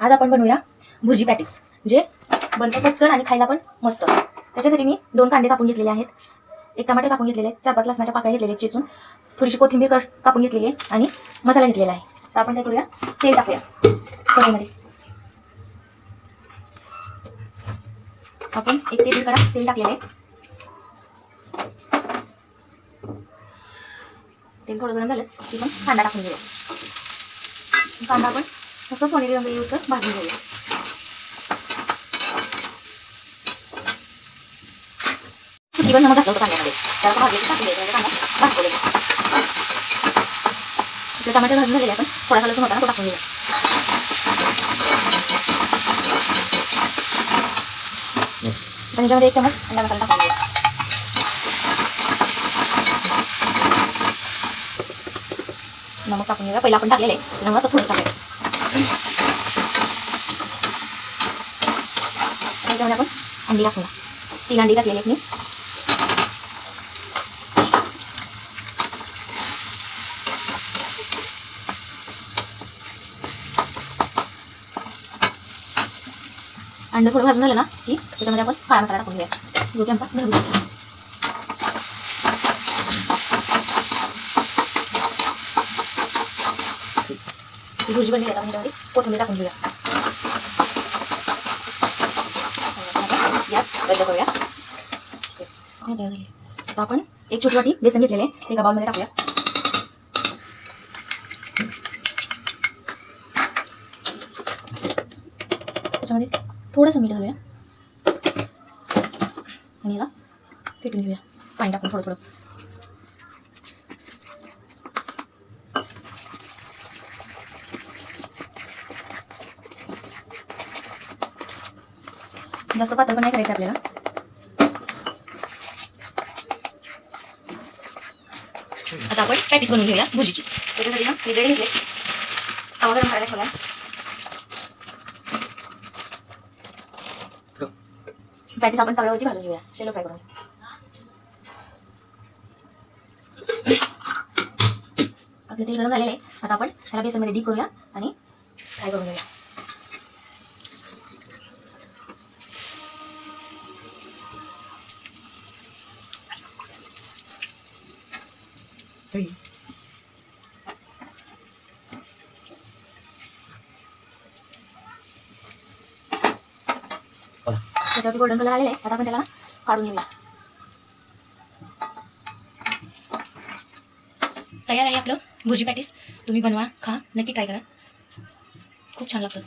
आज आपण बनवूया भुर्जी पॅटीस, जे बनतं पटकन आणि खायला पण मस्त। त्याच्यासाठी मी 2 कांदे कापून घेतलेले आहेत, 1 टमाटर कापून घेतलेले आहेत, 4-5 लसणाच्या पाकळ्या घेतलेल्या आहेत चेचून, थोडीशी कोथिंबीर कापून घेतलेली आहे आणि मसाला घेतलेला आहे। तर आपण काय करूया, तेल टाकूया कढईमध्ये। आपण 1 ते 1.5 कडा तेल टाकलेले आहे। तेल थोडं गरम झालं की पण कांदा टाकून घेऊया। कांदा आपण मस्त सोनेरी रंग येऊस तर भाजून घेऊया। सुट्टीवर नमक घातलं होतं कांद्यामध्ये, त्याला भाजलेलं टाकून द्यायचं, कांदा भाजतो लगेच। टमाटर भाजून झालेले आपण थोडासा लसूण होता ना तो टाकून घेऊया। त्याच्यामध्ये 1 चमच अंडा मसाला टाकून घेऊया। नमक टाकून घेऊया, पहिला आपण टाकलेलं आहे नमक थोडंसं टाकायचं। त्याच्यामध्ये आपण अंडी टाकूया, 3 अंडी टाकलेली आहेत मी। अंड थोडं भाजून झालं ना की त्याच्यामध्ये आपण काळा मसाला टाकून घेऊया, जो की आमचा घरगुती। भुर्जी बनली आहे, आपण त्याच्यामध्ये कोथिंबीर टाकून घेऊया। गॅस बंद करूया। आता आपण 1 छोटी वाटी बेसन घेतलेले आहे, ते एका बाउलमध्ये टाकूया। त्याच्यामध्ये थोडंसं मीठ घालूया आणि याला फेटून घेऊया, पाणी टाकून थोडं थोडं। जास्त पातळ पण नाही करायचं आपल्याला। आता आपण पॅटीस बनवून घेऊया भुर्जीची। त्याच्यासाठी ना मी ब्रेड घेतले, तवा गरम करायला ठेवला। पॅटीस आपण तव्यावरती भाजून घेऊया, शॅलो फ्राय करून। आपलं तेल गरम झालेलं आहे, आता आपण ह्याला बेसनमध्ये डीप करूया आणि फ्राय करून घेऊया। त्याच्यावरती गोल्डन कलर आलेला आहे, आता आपण त्याला काढून घेऊया। तयार आहे आपलं भुर्जी पॅटीस। तुम्ही बनवा, खा, नक्की ट्राय करा, खूप छान लागतं।